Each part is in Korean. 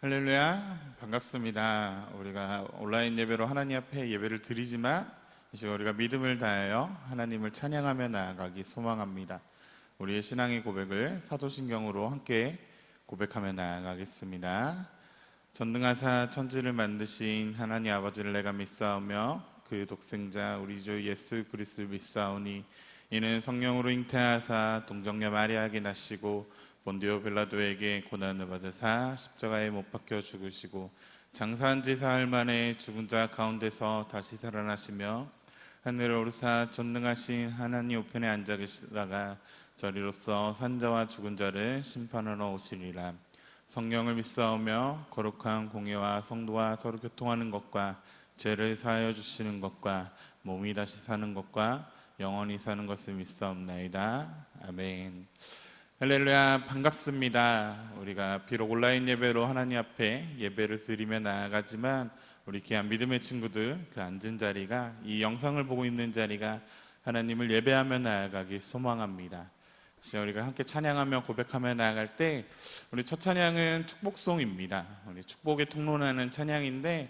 할렐루야, 반갑습니다. 우리가 온라인 예배로 하나님 앞에 예배를 드리지만 이제 우리가 믿음을 다하여 하나님을 찬양하며 나아가기 소망합니다. 우리의 신앙의 고백을 사도신경으로 함께 고백하며 나아가겠습니다. 전능하사 천지를 만드신 하나님 아버지를 내가 믿사오며 그의 독생자 우리 주 예수 그리스도를 믿사오니 이는 성령으로 잉태하사 동정녀 마리아에게 나시고 본디오 빌라도에게 고난을 받으사 십자가에 못 박혀 죽으시고 장사한 지 사흘 만에 죽은 자 가운데서 다시 살아나시며 하늘을 오르사 전능하신 하나님 우편에 앉아 계시다가 저리로서 산자와 죽은 자를 심판하러 오시리라. 성령을 믿사오며 거룩한 공예와 성도와 서로 교통하는 것과 죄를 사하여 주시는 것과 몸이 다시 사는 것과 영원히 사는 것을 믿사옵나이다. 아멘. 할렐루야, 반갑습니다. 우리가 비록 온라인 예배로 하나님 앞에 예배를 드리며 나아가지만 우리 귀한 믿음의 친구들 그 앉은 자리가, 이 영상을 보고 있는 자리가 하나님을 예배하며 나아가기 소망합니다. 우리가 함께 찬양하며 고백하며 나아갈 때 우리 첫 찬양은 축복송입니다. 우리 축복의 통로라는 찬양인데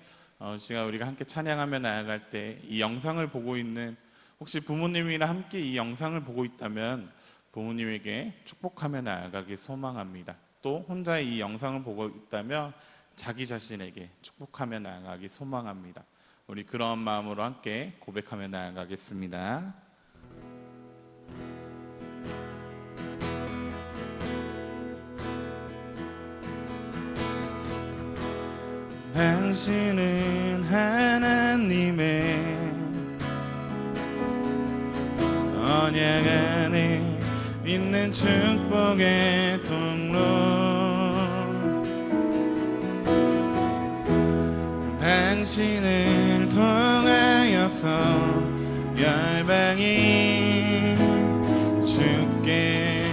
우리가 함께 찬양하며 나아갈 때 이 영상을 보고 있는, 혹시 부모님이랑 함께 이 영상을 보고 있다면 부모님에게 축복하며 나아가기 소망합니다. 또 혼자 이 영상을 보고 있다면 자기 자신에게 축복하며 나아가기 소망합니다. 우리 그런 마음으로 함께 고백하며 나아가겠습니다. 당신은 하나님의 언약 안에 있는 축복의 통로, 당신을 통하여서 열방이 주께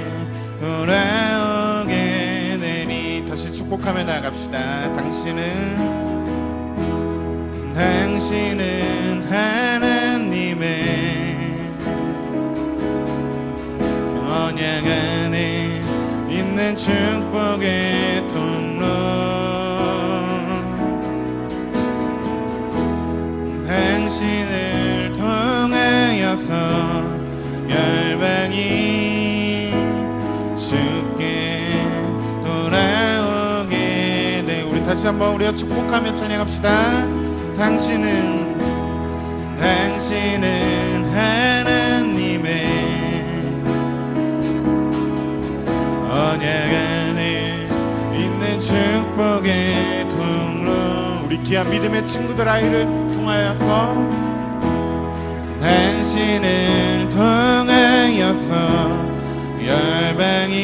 돌아오게 되니. 다시 축복하며 나갑시다. 당신은 하나님의 언약 안에 있는 축복의 통로, 당신을 통하여서 열방이 주께 돌아오게 돼. 우리 다시 한번 우리가 축복하며 찬양합시다. 당신은 하나님의 언약 안에 있는 축복의 통로. 우리 귀한 믿음의 친구들 아이를 통하여서, 당신을 통하여서 열방이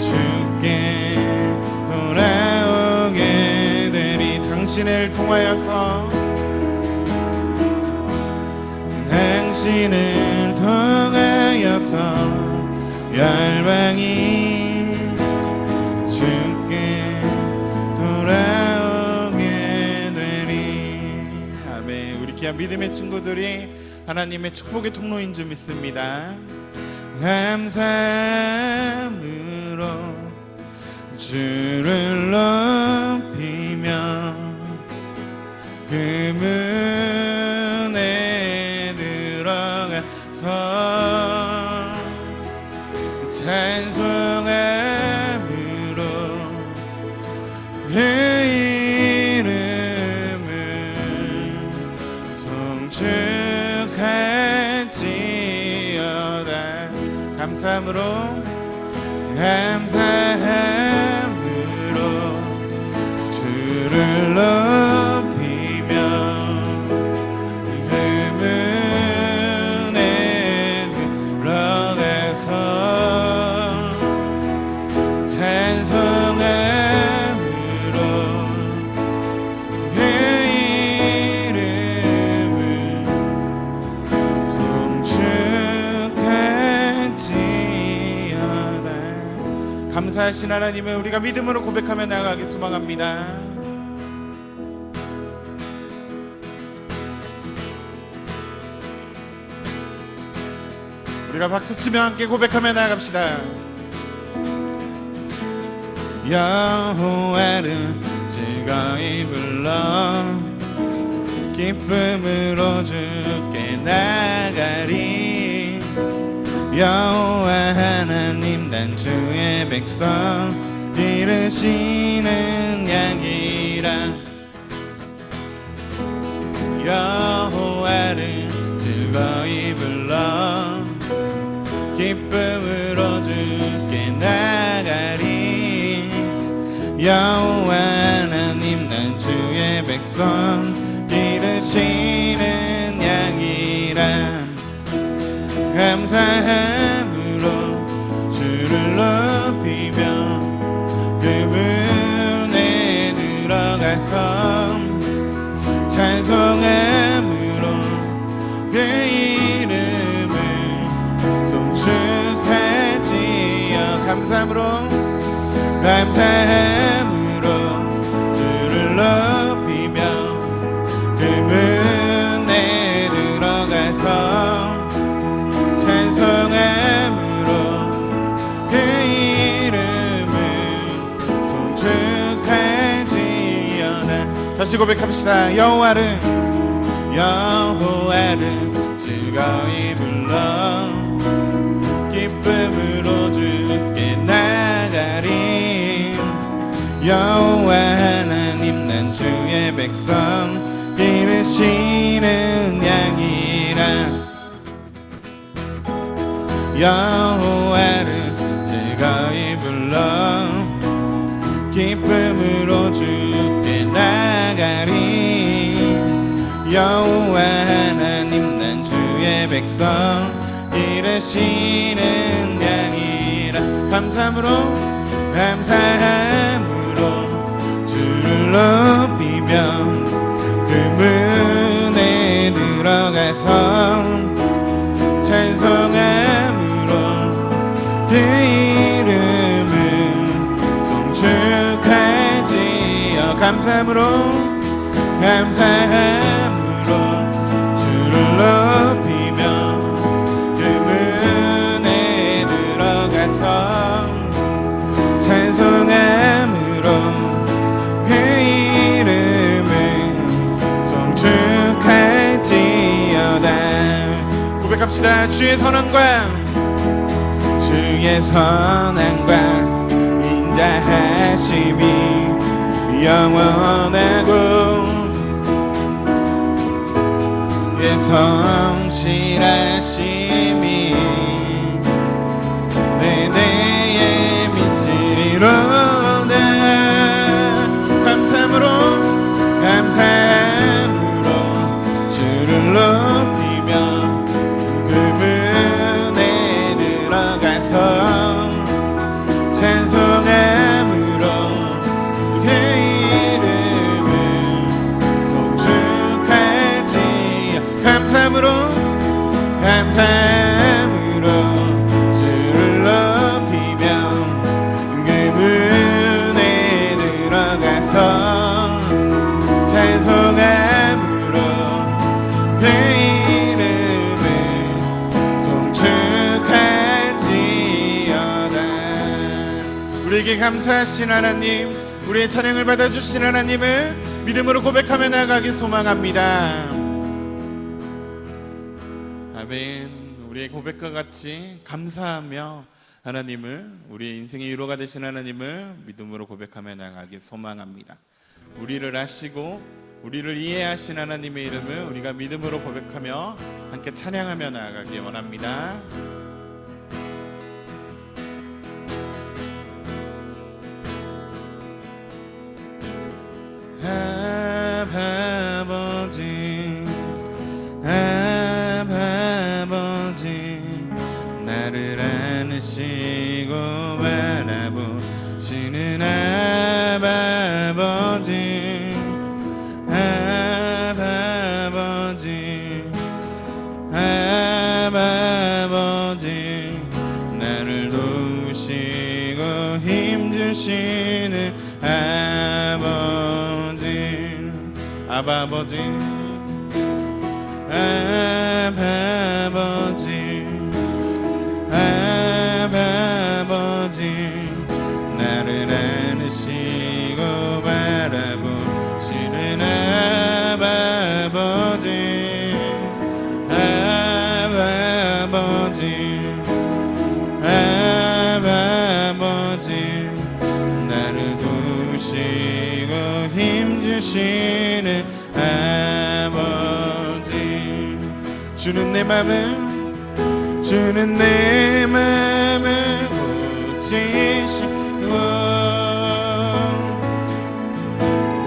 주께 돌아오게 되리. 당신을 통하여서, 당신을 통하여서 열방이 주께 돌아오게 되리. 아멘. 우리 귀한 믿음의 친구들이 하나님의 축복의 통로인 줄 믿습니다. 감사함으로 주를 높이며 그 문에 들어가서 찬송함으로 그 이름을 송축할지어다. 감사함으로 주를 높이며 그 문에 들어가서 찬송함으로 그 이름을 송축할지어다. 감사하신 하나님을 우리가 믿음으로 고백하며 나아가기 소망합니다. 우리가 박수치며 함께 고백하며 나아갑시다. 여호와를 즐거이 불러 기쁨으로 주께 나가리. 여호와 하나님 난 주의 백성 기르시는 양이라. 여호와를 즐거이 불러 기쁨으로 주께 나가리. 여호와 하나님 난 주의 백성 기르시는 양이라. 감사함으로 주를 높이며 그분에 들어가서 찬송함으로 그 이름을 송축할지어. 감사함으로 주를 높이며 그분에 들어가서 찬송함으로 그 이름을 송축할지어다. 다시 고백합시다. 여호와를 즐거이 불러 기쁨으로 주께 나가리. 여호와 하나님 난 주의 백성 기르시는 양이라. 여호와를 즐거이 불러 기쁨으로 주께 나가리. 여호와 하나님 난 주의 백성 기르시는 양이라. 감사함으로 주를 높이며 그분에 들어가서 찬송함으로 그 이름을 송축할지어. 감사함으로 주를 높이며 그분에 들어가서 찬송함으로 그 이름을 송축할지어다. 고백합시다. 주의 선함과 인자하심이 영원하고 성실하심이 내 대에 미치리로다. 감사함으로 주를 높이며 그분에 들어가서 찬송함으로 그 이름을 송축할지어. 감사함으로 주를 높이며 그분에 들어가서 찬송함으로 그 이름을 송축할지어다. 우리에게 감사하신 하나님, 우리의 찬양을 받아주신 하나님을 믿음으로 고백하며 나가기 소망합니다. 아멘. 우리의 고백과 같이 감사하며 하나님을, 우리의 인생의 위로가 되신 하나님을 믿음으로 고백하며 나가기 소망합니다. 우리를 아시고 우리를 이해하신 하나님의 이름을 우리가 믿음으로 고백하며 함께 찬양하며 나아가기 원합니다. 아버지 나를 안으시고 바라보시는 아버지 나를 도우시고 힘주시는 아버지 나를 아버지 나를 두시고 힘주시는 아버지 주는 내 맘을 고치시고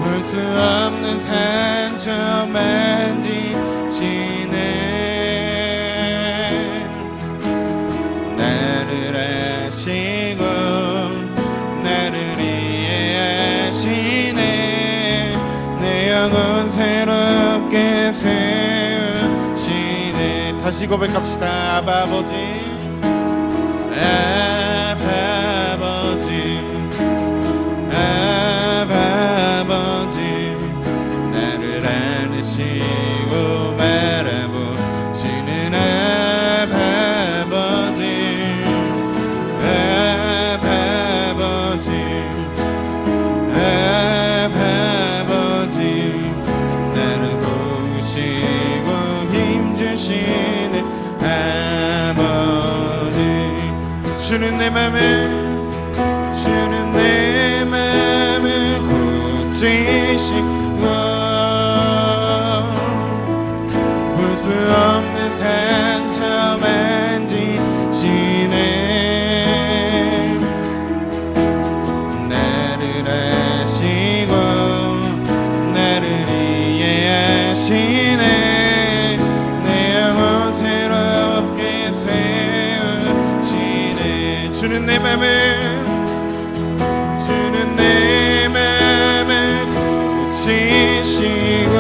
볼 수 없는 상처 만지시네 나를 아시고 나를 이해하시네 내 영혼 새롭게 세우시네 다시 고백합시다 아버지 아버지 나를 안으시고 바라보시는 아버지 나를 보시고 힘주시는 아버지 주는 내 맘을 고치시고 볼 수 없는 상처 만지시네 나를 아시고 나를 이해하시네 내 영혼 새롭게 세우시네 주는 내 맘을 고치시고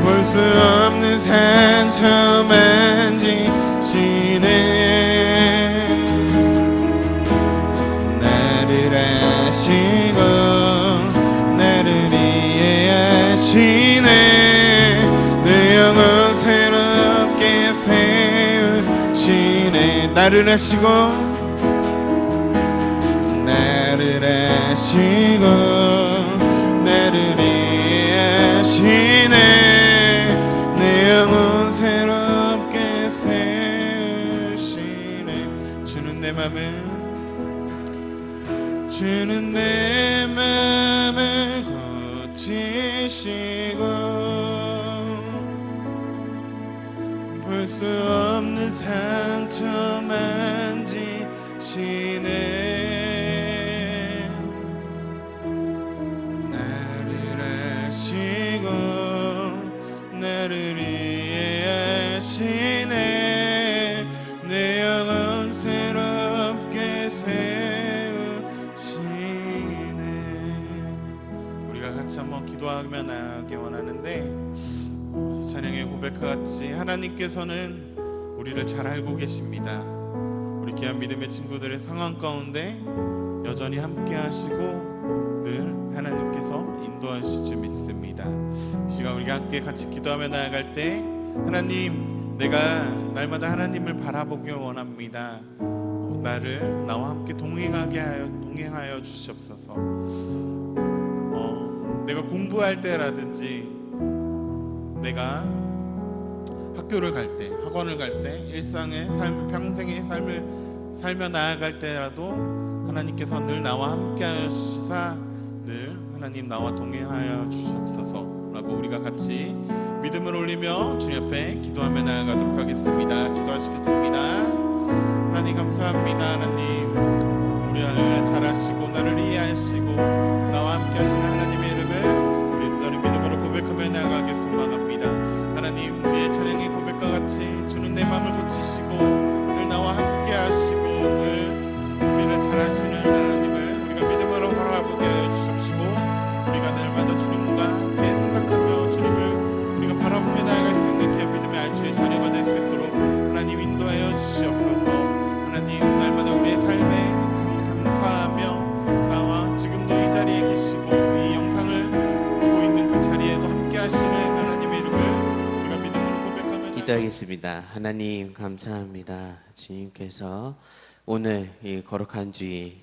볼 수 없는 상처 만지시네 나를 아시고 나를 이해하시네 내 영혼 새롭게 세우시네 나를 아시고 나를 이해하시네 내 영혼 새롭게 세우시네 주는 내 맘을 고치시고 볼 수 없는 상처 만지시네 나를 이해하시네 내 영혼 새롭게 세우시네 우리가 같이 한번 기도하며 나아가기 원하는데 이 찬양의 고백과 같이 하나님께서는 우리를 잘 알고 계십니다 우리 귀한 믿음의 친구들의 상황 가운데 여전히 함께 하시고 늘 하나님께서 인도하실 줄 믿습니다. 이 시간 우리가 함께 같이 기도하며 나아갈 때 하나님 내가 날마다 하나님을 바라보기 원합니다. 나와 함께 동행하여 주시옵소서. 내가 공부할 때라든지 내가 학교를 갈 때, 학원을 갈 때, 일상의 삶, 평생의 삶을 살며 나아갈 때라도 하나님께서 늘 나와 함께하여 주시사 늘 하나님 나와 동행하여 주시옵소서라고 우리가 같이 믿음을 올리며 주님 앞에 기도하며 나아가도록 하겠습니다. 기도하시겠습니다. 하나님 감사합니다. 하나님 우리를 잘 아시고 나를 이해하시고 나와 함께 하시는 하나님의 이름을 우리 저리 믿음으로 고백하며 나아가게 소망합니다. 하나님 우리의 찬양의 고백과 같이 주는 내 마음을 고치시고 늘 나와 함께 하시고 늘 우리를 잘 아시는 하나님을 우리가 믿음으로 바라보게 하여 주십시고 우리가 날마다 주님과 함께 생각하며 주님을 우리가 바라보며 나아갈 수 있는 귀한 믿음의 안주의 자녀가 될 수 있도록 하나님 인도하여 주시옵소서. 하나님 날마다 우리의 삶에 감사하며 나와 지금도 이 자리에 계시고 이 영상을 보고 있는 그 자리에도 함께 하시는 하나님의 이름을 우리가 믿음으로 고백하며 기도하겠습니다. 하나님 감사합니다. 주님께서 오늘 이 거룩한 주일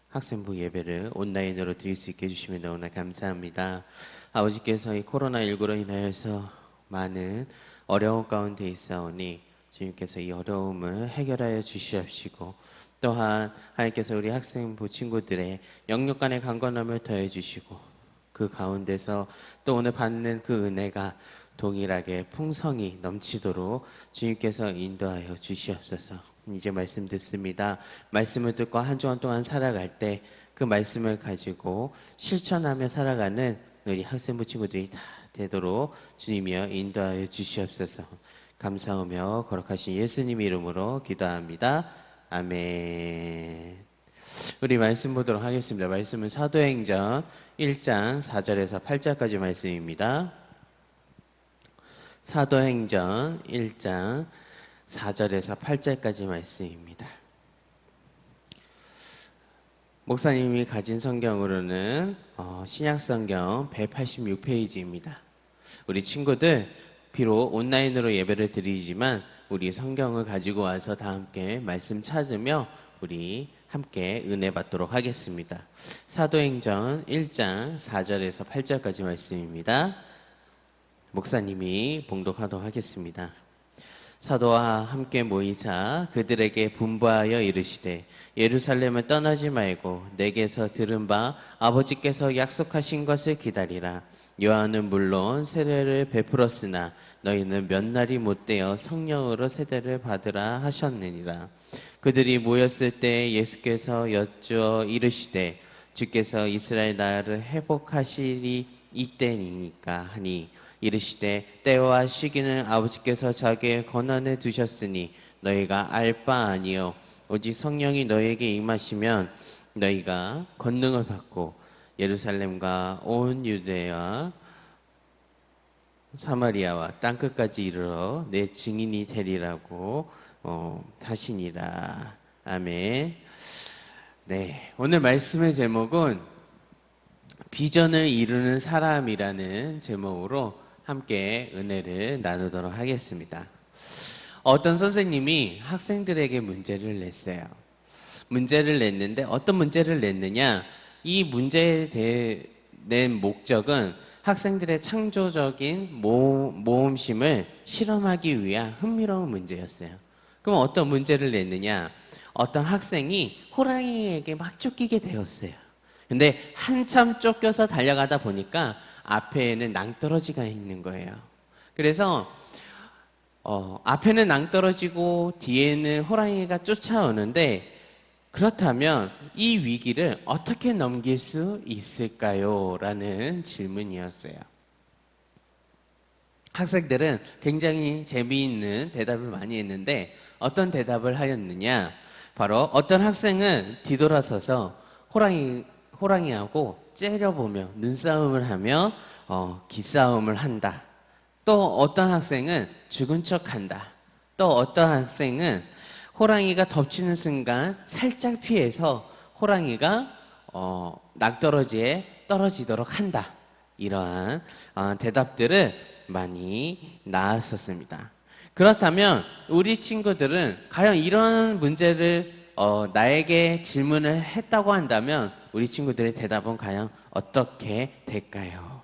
학생부 예배를 온라인으로 드릴 수 있게 해주시면 너무나 감사합니다. 아버지께서 이 코로나19로 인하여서 많은 어려움 가운데 있사오니 주님께서 이 어려움을 해결하여 주시옵시고, 또한 하나님께서 우리 학생부 친구들의 영육 간의 강건함을 더해 주시고, 그 가운데서 또 오늘 받는 그 은혜가 동일하게 풍성이 넘치도록 주님께서 인도하여 주시옵소서. 이제 말씀 듣습니다. 말씀을 듣고 한 주간 동안 살아갈 때 그 말씀을 가지고 실천하며 살아가는 우리 학생부 친구들이 다 되도록 주님이여 인도하여 주시옵소서. 감사하며 거룩하신 예수님 이름으로 기도합니다. 아멘. 우리 말씀 보도록 하겠습니다. 말씀은 사도행전 1장 4절에서 8절까지 말씀입니다. 사도행전 1장 4절에서 8절까지 말씀입니다. 목사님이 가진 성경으로는 신약성경 186페이지입니다. 우리 친구들 비록 온라인으로 예배를 드리지만 우리 성경을 가지고 와서 다 함께 말씀 찾으며 우리 함께 은혜 받도록 하겠습니다. 사도행전 1장 4절에서 8절까지 말씀입니다. 목사님이 봉독하도록 하겠습니다. 사도와 함께 모이사 그들에게 분부하여 이르시되 예루살렘을 떠나지 말고 내게서 들은 바 아버지께서 약속하신 것을 기다리라. 요한은 물론 세례를 베풀었으나 너희는 몇 날이 못되어 성령으로 세례를 받으라 하셨느니라. 그들이 모였을 때 예수께서 여쭈어 이르시되 주께서 이스라엘 나라를 회복하시리 이때니까 하니 이르시되 때와 시기는 아버지께서 자기의 권한에 두셨으니 너희가 알 바 아니요 오직 성령이 너희에게 임하시면 너희가 권능을 받고 예루살렘과 온 유대와 사마리아와 땅끝까지 이르러 내 증인이 되리라고 하시니라. 아멘. 네, 오늘 말씀의 제목은 비전을 이루는 사람이라는 제목으로 함께 은혜를 나누도록 하겠습니다. 어떤 선생님이 학생들에게 문제를 냈어요. 문제를 냈는데 어떤 문제를 냈느냐? 이 문제에 낸 목적은 학생들의 창조적인 모험심을 실험하기 위한 흥미로운 문제였어요. 그럼 어떤 문제를 냈느냐? 어떤 학생이 호랑이에게 막 쫓기게 되었어요. 근데 한참 쫓겨서 달려가다 보니까 앞에는 낭떠러지가 있는 거예요. 그래서 앞에는 낭떠러지고 뒤에는 호랑이가 쫓아오는데 그렇다면 이 위기를 어떻게 넘길 수 있을까요? 라는 질문이었어요. 학생들은 굉장히 재미있는 대답을 많이 했는데 어떤 대답을 하였느냐? 바로 어떤 학생은 뒤돌아서서 호랑이하고 째려보며 눈싸움을 하며 기싸움을 한다. 또 어떤 학생은 죽은 척한다. 또 어떤 학생은 호랑이가 덮치는 순간 살짝 피해서 호랑이가 낭떠러지에 떨어지도록 한다. 이러한 대답들을 많이 나왔었습니다. 그렇다면 우리 친구들은 과연 이런 문제를 나에게 질문을 했다고 한다면 우리 친구들의 대답은 과연 어떻게 될까요?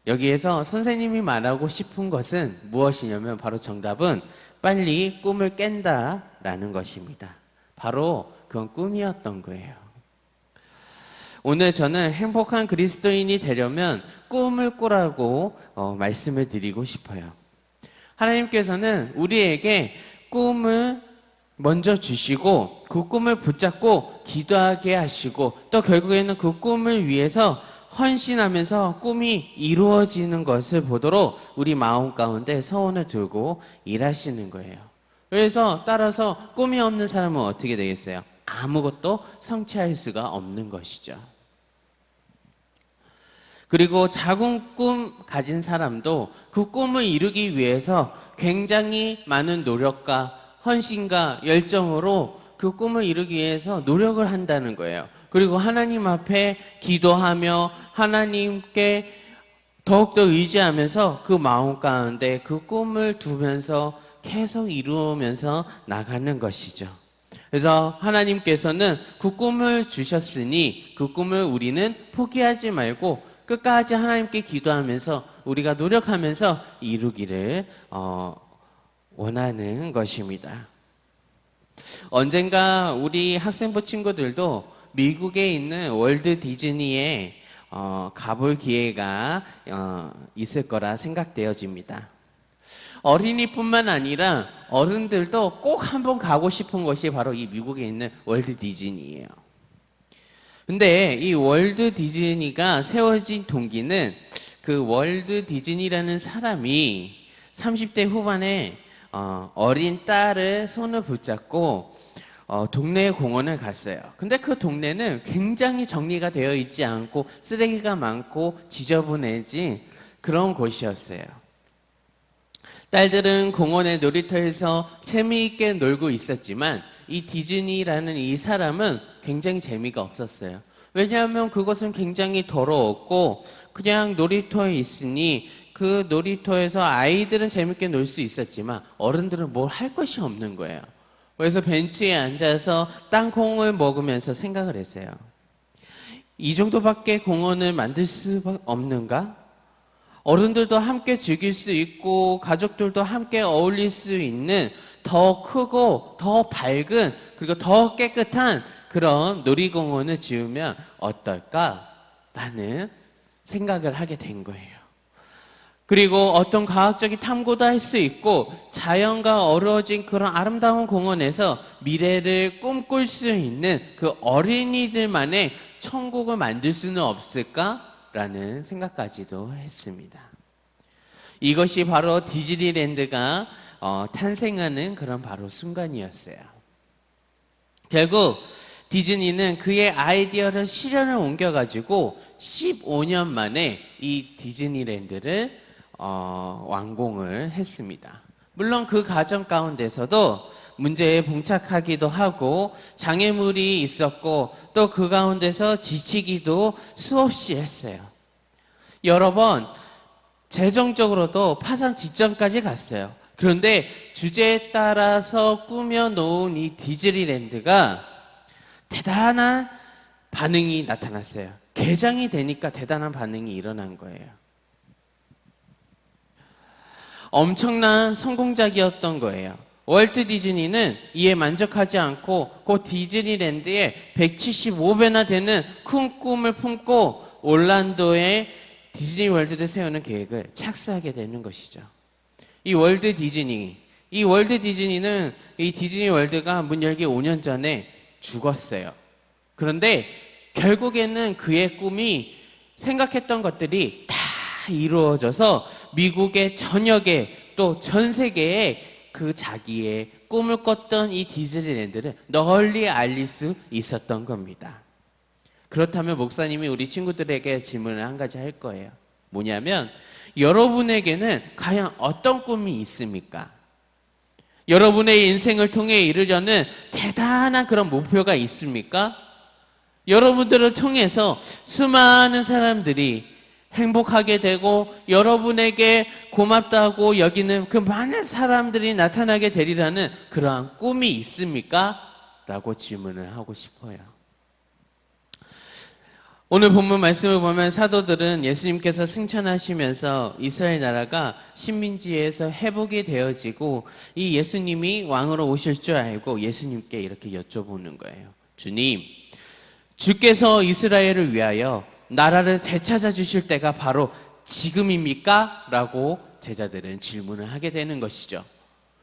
여기에서 선생님이 말하고 싶은 것은 무엇이냐면 바로 정답은 빨리 꿈을 깬다라는 것입니다. 바로 그건 꿈이었던 거예요. 오늘 저는 행복한 그리스도인이 되려면 꿈을 꾸라고 말씀을 드리고 싶어요. 하나님께서는 우리에게 꿈을 먼저 주시고 그 꿈을 붙잡고 기도하게 하시고 또 결국에는 그 꿈을 위해서 헌신하면서 꿈이 이루어지는 것을 보도록 우리 마음 가운데 서원을 들고 일하시는 거예요. 그래서 따라서 꿈이 없는 사람은 어떻게 되겠어요? 아무것도 성취할 수가 없는 것이죠. 그리고 작은 꿈 가진 사람도 그 꿈을 이루기 위해서 굉장히 많은 노력과 헌신과 열정으로 그 꿈을 이루기 위해서 노력을 한다는 거예요. 그리고 하나님 앞에 기도하며 하나님께 더욱더 의지하면서 그 마음 가운데 그 꿈을 두면서 계속 이루면서 나가는 것이죠. 그래서 하나님께서는 그 꿈을 주셨으니 그 꿈을 우리는 포기하지 말고 끝까지 하나님께 기도하면서 우리가 노력하면서 이루기를 원하는 것입니다. 언젠가 우리 학생부 친구들도 미국에 있는 월드 디즈니에 가볼 기회가 있을 거라 생각되어집니다. 어린이뿐만 아니라 어른들도 꼭 한번 가고 싶은 곳이 바로 이 미국에 있는 월드 디즈니예요. 근데 이 월드 디즈니가 세워진 동기는 그 월드 디즈니라는 사람이 30대 후반에 어린 딸을 손을 붙잡고 동네 공원을 갔어요. 근데 그 동네는 굉장히 정리가 되어 있지 않고 쓰레기가 많고 지저분해진 그런 곳이었어요. 딸들은 공원의 놀이터에서 재미있게 놀고 있었지만 이 디즈니라는 이 사람은 굉장히 재미가 없었어요. 왜냐하면 그것은 굉장히 더러웠고 그냥 놀이터에 있으니 그 놀이터에서 아이들은 재밌게 놀 수 있었지만 어른들은 뭘 할 것이 없는 거예요. 그래서 벤치에 앉아서 땅콩을 먹으면서 생각을 했어요. 이 정도밖에 공원을 만들 수 없는가? 어른들도 함께 즐길 수 있고 가족들도 함께 어울릴 수 있는 더 크고 더 밝은 그리고 더 깨끗한 그런 놀이공원을 지으면 어떨까라는 생각을 하게 된 거예요. 그리고 어떤 과학적인 탐구도 할 수 있고 자연과 어우러진 그런 아름다운 공원에서 미래를 꿈꿀 수 있는 그 어린이들만의 천국을 만들 수는 없을까라는 생각까지도 했습니다. 이것이 바로 디즈니랜드가 탄생하는 그런 바로 순간이었어요. 결국 디즈니는 그의 아이디어를 실현을 옮겨가지고 15년 만에 이 디즈니랜드를 완공을 했습니다. 물론 그 과정 가운데서도 문제에 봉착하기도 하고 장애물이 있었고 또 그 가운데서 지치기도 수없이 했어요. 여러 번 재정적으로도 파산 직전까지 갔어요. 그런데 주제에 따라서 꾸며놓은 이 디즈니랜드가 대단한 반응이 나타났어요. 개장이 되니까 대단한 반응이 일어난 거예요. 엄청난 성공작이었던 거예요. 월트 디즈니는 이에 만족하지 않고 그 디즈니랜드에 175배나 되는 큰 꿈을 품고 올란도에 디즈니 월드를 세우는 계획을 착수하게 되는 것이죠. 이 월드 디즈니는 이 디즈니 월드가 문 열기 5년 전에 죽었어요. 그런데 결국에는 그의 꿈이 생각했던 것들이 다 이루어져서 미국의 전역에 또 전 세계에 그 자기의 꿈을 꿨던 이 디즈니랜드를 널리 알릴 수 있었던 겁니다. 그렇다면 목사님이 우리 친구들에게 질문을 한 가지 할 거예요. 뭐냐면 여러분에게는 과연 어떤 꿈이 있습니까? 여러분의 인생을 통해 이루려는 대단한 그런 목표가 있습니까? 여러분들을 통해서 수많은 사람들이 행복하게 되고 여러분에게 고맙다고 여기는 그 많은 사람들이 나타나게 되리라는 그러한 꿈이 있습니까? 라고 질문을 하고 싶어요. 오늘 본문 말씀을 보면 사도들은 예수님께서 승천하시면서 이스라엘 나라가 식민지에서 회복이 되어지고 이 예수님이 왕으로 오실 줄 알고 예수님께 이렇게 여쭤보는 거예요. 주님, 주께서 이스라엘을 위하여 나라를 되찾아 주실 때가 바로 지금입니까? 라고 제자들은 질문을 하게 되는 것이죠.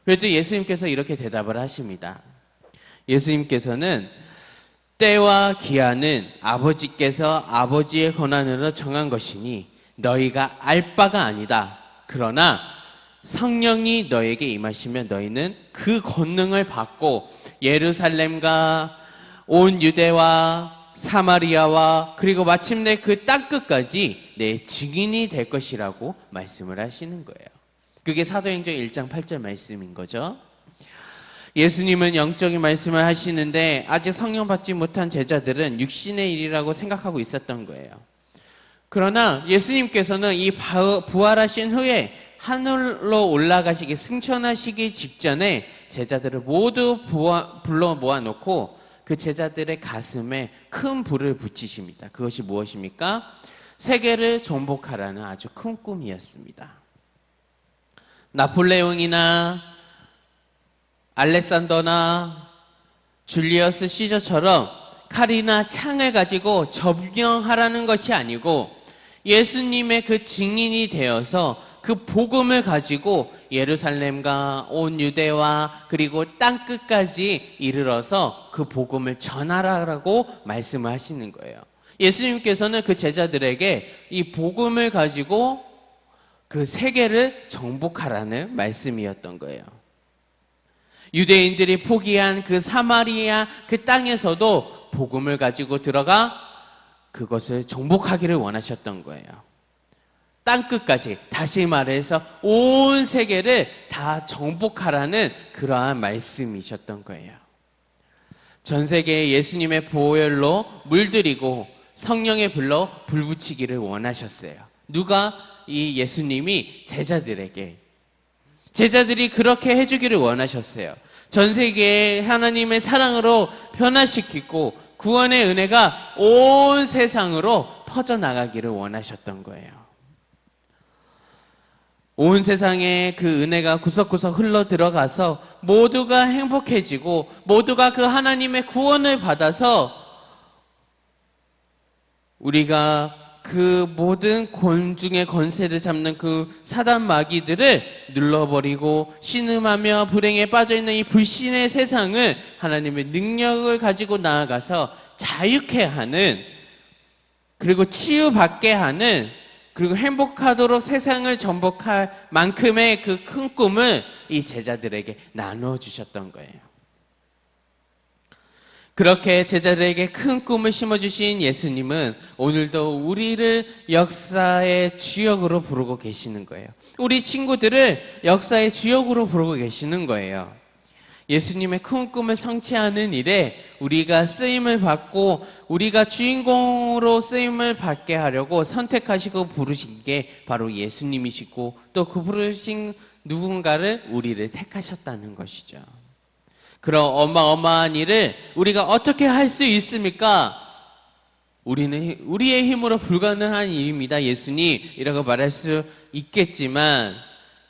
그래도 예수님께서 이렇게 대답을 하십니다. 예수님께서는 때와 기한은 아버지께서 아버지의 권한으로 정한 것이니 너희가 알 바가 아니다. 그러나 성령이 너에게 임하시면 너희는 그 권능을 받고 예루살렘과 온 유대와 사마리아와 그리고 마침내 그 땅끝까지 내 증인이 될 것이라고 말씀을 하시는 거예요. 그게 사도행전 1장 8절 말씀인 거죠. 예수님은 영적인 말씀을 하시는데 아직 성령 받지 못한 제자들은 육신의 일이라고 생각하고 있었던 거예요. 그러나 예수님께서는 이 부활하신 후에 하늘로 올라가시기 승천하시기 직전에 제자들을 모두 불러 모아놓고 그 제자들의 가슴에 큰 불을 붙이십니다. 그것이 무엇입니까? 세계를 정복하라는 아주 큰 꿈이었습니다. 나폴레옹이나 알렉산더나 줄리어스 시저처럼 칼이나 창을 가지고 점령하라는 것이 아니고 예수님의 그 증인이 되어서 그 복음을 가지고 예루살렘과 온 유대와 그리고 땅끝까지 이르러서 그 복음을 전하라고 말씀을 하시는 거예요. 예수님께서는 그 제자들에게 이 복음을 가지고 그 세계를 정복하라는 말씀이었던 거예요. 유대인들이 포기한 그 사마리아 그 땅에서도 복음을 가지고 들어가 그것을 정복하기를 원하셨던 거예요. 땅끝까지, 다시 말해서 온 세계를 다 정복하라는 그러한 말씀이셨던 거예요. 전 세계에 예수님의 보혈로 물들이고 성령의 불로 불 붙이기를 원하셨어요. 누가? 이 예수님이 제자들이 그렇게 해주기를 원하셨어요. 전 세계에 하나님의 사랑으로 변화시키고 구원의 은혜가 온 세상으로 퍼져나가기를 원하셨던 거예요. 온 세상에 그 은혜가 구석구석 흘러 들어가서 모두가 행복해지고 모두가 그 하나님의 구원을 받아서 우리가 그 모든 곤중의 권세를 잡는 그 사단 마귀들을 눌러버리고 신음하며 불행에 빠져있는 이 불신의 세상을 하나님의 능력을 가지고 나아가서 자유케 하는, 그리고 치유받게 하는, 그리고 행복하도록 세상을 정복할 만큼의 그 큰 꿈을 이 제자들에게 나누어 주셨던 거예요. 그렇게 제자들에게 큰 꿈을 심어주신 예수님은 오늘도 우리를 역사의 주역으로 부르고 계시는 거예요. 우리 친구들을 역사의 주역으로 부르고 계시는 거예요. 예수님의 큰 꿈을 성취하는 일에 우리가 쓰임을 받고 우리가 주인공으로 쓰임을 받게 하려고 선택하시고 부르신 게 바로 예수님이시고 또 그 부르신 누군가를 우리를 택하셨다는 것이죠. 그런 어마어마한 일을 우리가 어떻게 할 수 있습니까? 우리는 우리의 힘으로 불가능한 일입니다. 예수님이라고 말할 수 있겠지만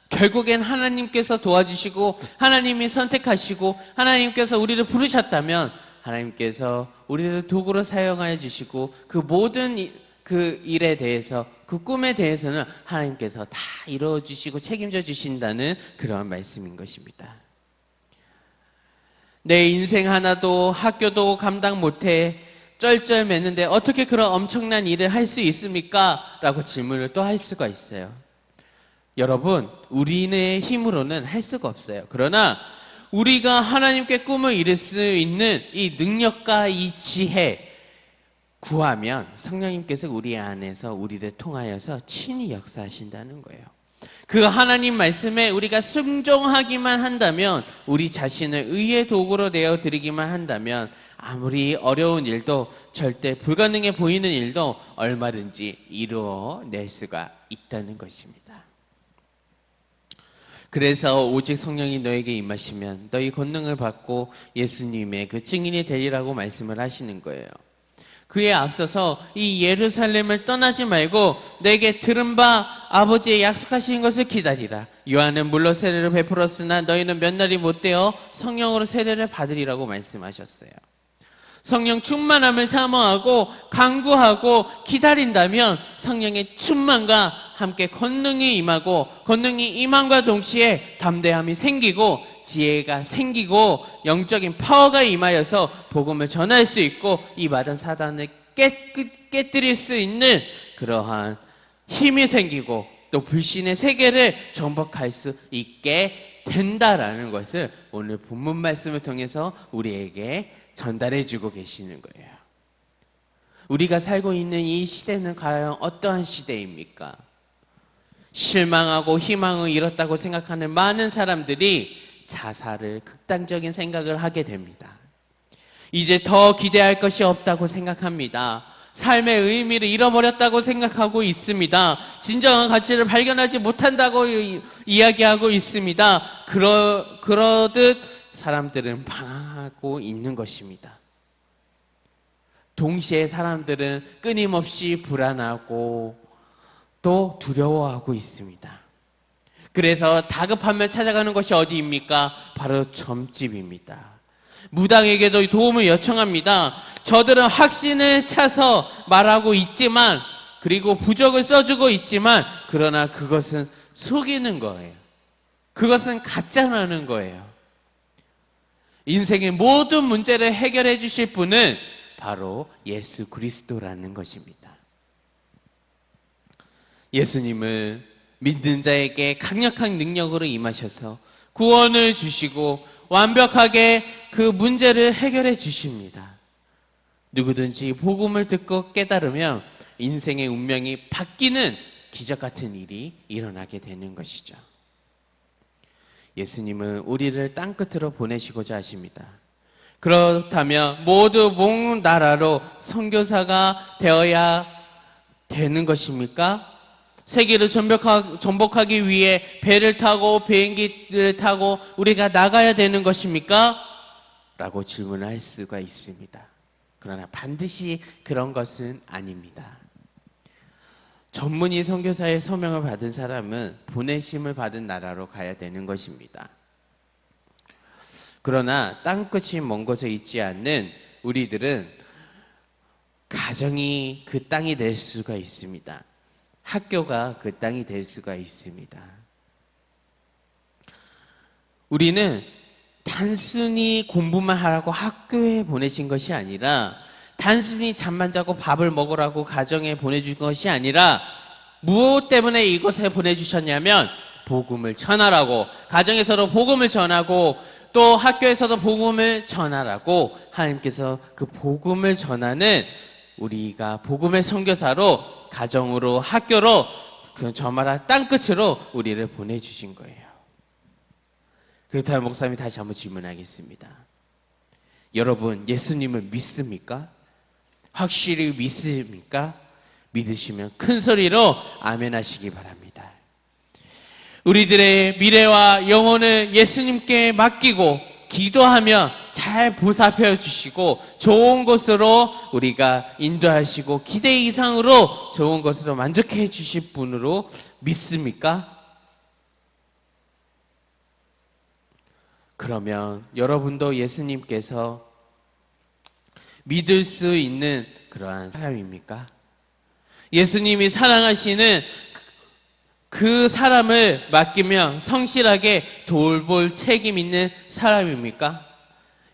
결국엔 하나님께서 도와주시고 하나님이 선택하시고 하나님께서 우리를 부르셨다면 하나님께서 우리를 도구로 사용하여 주시고 그 모든 그 일에 대해서, 그 꿈에 대해서는 하나님께서 다 이루어 주시고 책임져 주신다는 그런 말씀인 것입니다. 내 인생 하나도 학교도 감당 못해 쩔쩔매는데 어떻게 그런 엄청난 일을 할 수 있습니까? 라고 질문을 또 할 수가 있어요. 여러분, 우리의 힘으로는 할 수가 없어요. 그러나 우리가 하나님께 꿈을 이룰 수 있는 이 능력과 이 지혜 구하면 성령님께서 우리 안에서 우리를 통하여서 친히 역사하신다는 거예요. 그 하나님 말씀에 우리가 순종하기만 한다면, 우리 자신을 의의 도구로 내어드리기만 한다면 아무리 어려운 일도, 절대 불가능해 보이는 일도 얼마든지 이루어낼 수가 있다는 것입니다. 그래서 오직 성령이 너에게 임하시면 너희 권능을 받고 예수님의 그 증인이 되리라고 말씀을 하시는 거예요. 그에 앞서서 이 예루살렘을 떠나지 말고 내게 들은 바 아버지의 약속하신 것을 기다리라. 요한은 물로 세례를 베풀었으나 너희는 몇 날이 못되어 성령으로 세례를 받으리라고 말씀하셨어요. 성령 충만함을 사모하고 간구하고 기다린다면 성령의 충만과 함께 권능이 임하고, 권능이 임함과 동시에 담대함이 생기고 지혜가 생기고 영적인 파워가 임하여서 복음을 전할 수 있고 이 마단 사단을 깨뜨릴 수 있는 그러한 힘이 생기고 또 불신의 세계를 정복할 수 있게 된다라는 것을 오늘 본문 말씀을 통해서 우리에게 전달해 주고 계시는 거예요. 우리가 살고 있는 이 시대는 과연 어떠한 시대입니까? 실망하고 희망을 잃었다고 생각하는 많은 사람들이 자살을, 극단적인 생각을 하게 됩니다. 이제 더 기대할 것이 없다고 생각합니다. 삶의 의미를 잃어버렸다고 생각하고 있습니다. 진정한 가치를 발견하지 못한다고 이야기하고 있습니다. 그러듯 사람들은 방황하고 있는 것입니다. 동시에 사람들은 끊임없이 불안하고 또 두려워하고 있습니다. 그래서 다급하면 찾아가는 것이 어디입니까? 바로 점집입니다. 무당에게도 도움을 요청합니다. 저들은 확신을 차서 말하고 있지만, 그리고 부적을 써주고 있지만, 그러나 그것은 속이는 거예요. 그것은 가짜라는 거예요. 인생의 모든 문제를 해결해 주실 분은 바로 예수 그리스도라는 것입니다. 예수님은 믿는 자에게 강력한 능력으로 임하셔서 구원을 주시고 완벽하게 그 문제를 해결해 주십니다. 누구든지 복음을 듣고 깨달으면 인생의 운명이 바뀌는 기적 같은 일이 일어나게 되는 것이죠. 예수님은 우리를 땅끝으로 보내시고자 하십니다. 그렇다면 모두 몽 나라로 선교사가 되어야 되는 것입니까? 세계를 전복하기 위해 배를 타고 비행기를 타고 우리가 나가야 되는 것입니까? 라고 질문을 할 수가 있습니다. 그러나 반드시 그런 것은 아닙니다. 전문의 선교사의 소명을 받은 사람은 보내심을 받은 나라로 가야 되는 것입니다. 그러나 땅끝이 먼 곳에 있지 않는 우리들은 가정이 그 땅이 될 수가 있습니다. 학교가 그 땅이 될 수가 있습니다. 우리는 단순히 공부만 하라고 학교에 보내신 것이 아니라, 단순히 잠만 자고 밥을 먹으라고 가정에 보내준 것이 아니라, 무엇 때문에 이곳에 보내주셨냐면 복음을 전하라고, 가정에서도 복음을 전하고 또 학교에서도 복음을 전하라고, 하나님께서 그 복음을 전하는 우리가 복음의 선교사로 가정으로 학교로 저 나라 땅끝으로 우리를 보내주신 거예요. 그렇다면 목사님이 다시 한번 질문하겠습니다. 여러분, 예수님을 믿습니까? 확실히 믿습니까? 믿으시면 큰 소리로 아멘 하시기 바랍니다. 우리들의 미래와 영혼을 예수님께 맡기고 기도하며 잘 보살펴 주시고 좋은 곳으로 우리가 인도하시고 기대 이상으로 좋은 것으로 만족해 주실 분으로 믿습니까? 그러면 여러분도 예수님께서 믿을 수 있는 그러한 사람입니까? 예수님이 사랑하시는 그 사람을 맡기면 성실하게 돌볼 책임 있는 사람입니까?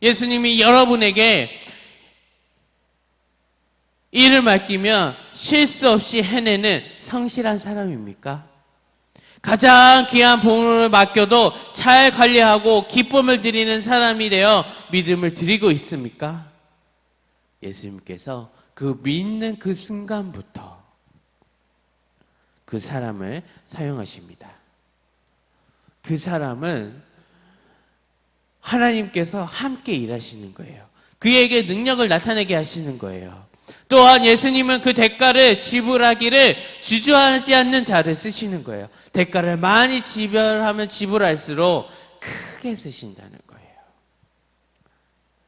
예수님이 여러분에게 일을 맡기면 실수 없이 해내는 성실한 사람입니까? 가장 귀한 보물을 맡겨도 잘 관리하고 기쁨을 드리는 사람이 되어 믿음을 드리고 있습니까? 예수님께서 그 믿는 그 순간부터 그 사람을 사용하십니다. 그 사람은 하나님께서 함께 일하시는 거예요. 그에게 능력을 나타내게 하시는 거예요. 또한 예수님은 그 대가를 지불하기를 주저하지 않는 자를 쓰시는 거예요. 대가를 많이 지불할수록 크게 쓰신다는 거예요.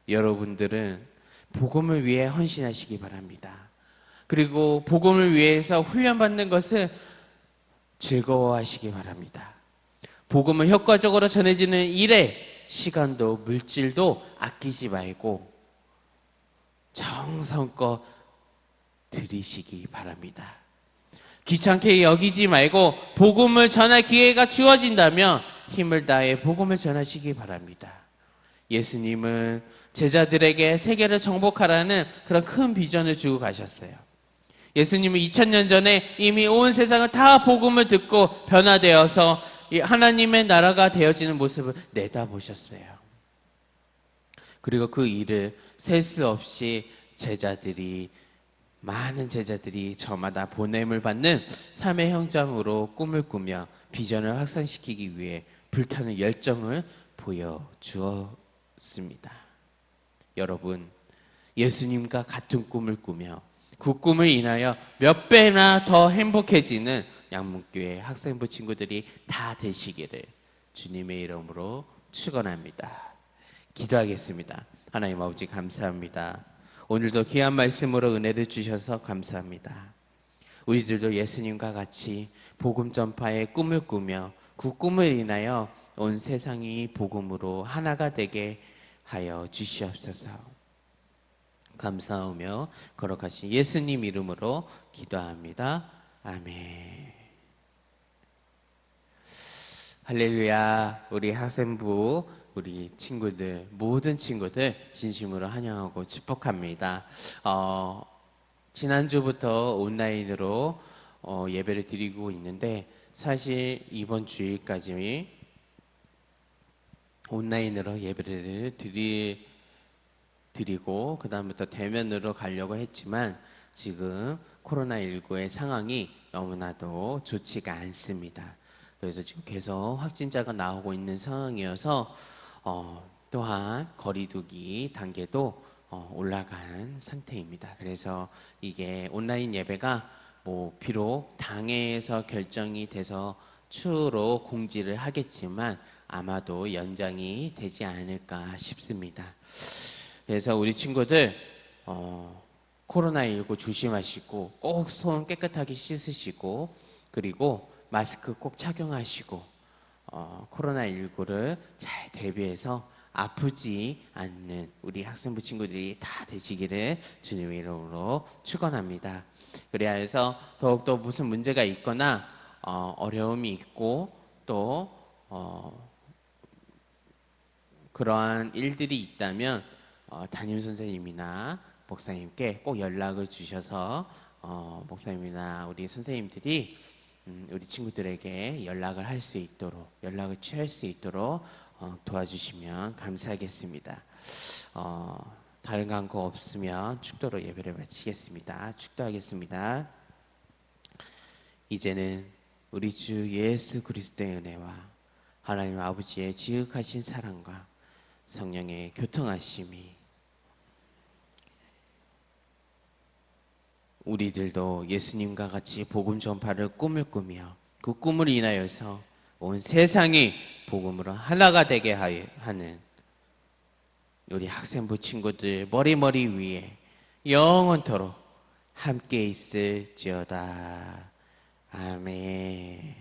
여러분들은 복음을 위해 헌신하시기 바랍니다. 그리고 복음을 위해서 훈련받는 것을 즐거워하시기 바랍니다. 복음을 효과적으로 전해지는 일에 시간도 물질도 아끼지 말고 정성껏 드리시기 바랍니다. 귀찮게 여기지 말고 복음을 전할 기회가 주어진다면 힘을 다해 복음을 전하시기 바랍니다. 예수님은 제자들에게 세계를 정복하라는 그런 큰 비전을 주고 가셨어요. 예수님은 2000년 전에 이미 온 세상을 다 복음을 듣고 변화되어서 하나님의 나라가 되어지는 모습을 내다보셨어요. 그리고 그 일을 셀 수 없이 많은 제자들이 저마다 보냄을 받는 삶의 현장으로 꿈을 꾸며 비전을 확산시키기 위해 불타는 열정을 보여주었습니다. 여러분, 예수님과 같은 꿈을 꾸며 그 꿈을 인하여 몇 배나 더 행복해지는 양문교회 학생부 친구들이 다 되시기를 주님의 이름으로 축원합니다. 기도하겠습니다. 하나님 아버지 감사합니다. 오늘도 귀한 말씀으로 은혜를 주셔서 감사합니다. 우리들도 예수님과 같이 복음 전파의 꿈을 꾸며 그 꿈을 인하여 온 세상이 복음으로 하나가 되게 하여 주시옵소서. 감사하며 거룩하신 예수님 이름으로 기도합니다. 아멘. 할렐루야. 우리 학생부, 우리 친구들, 모든 친구들 진심으로 환영하고 축복합니다. 지난주부터 온라인으로 예배를 드리고 있는데, 사실 이번 주일까지 온라인으로 예배를 드리고 그 다음부터 대면으로 가려고 했지만 지금 코로나19의 상황이 너무나도 좋지가 않습니다. 그래서 지금 계속 확진자가 나오고 있는 상황이어서 또한 거리두기 단계도 올라간 상태입니다. 그래서 이게 온라인 예배가 비록 당회에서 결정이 돼서 추후로 공지를 하겠지만 아마도 연장이 되지 않을까 싶습니다. 그래서 우리 친구들 코로나19 조심하시고 꼭 손 깨끗하게 씻으시고 그리고 마스크 꼭 착용하시고 코로나19를 잘 대비해서 아프지 않는 우리 학생부 친구들이 다 되시기를 주님의 이름으로 축원합니다. 그래야 해서 더욱더 무슨 문제가 있거나 어려움이 있고 또 그러한 일들이 있다면 담임 선생님이나 목사님께 꼭 연락을 주셔서 목사님이나 우리 선생님들이 우리 친구들에게 연락을 할 수 있도록 연락을 취할 수 있도록 도와주시면 감사하겠습니다. 다른 광고 없으면 축도로 예배를 마치겠습니다. 축도하겠습니다. 이제는 우리 주 예수 그리스도의 은혜와 하나님 아버지의 지극하신 사랑과 성령의 교통하심이 우리들도 예수님과 같이 복음 전파를 꿈을 꾸며 그 꿈을 인하여서 온 세상이 복음으로 하나가 되게 하는 우리 학생부 친구들 머리 위에 영원토록 함께 있을지어다. 아멘.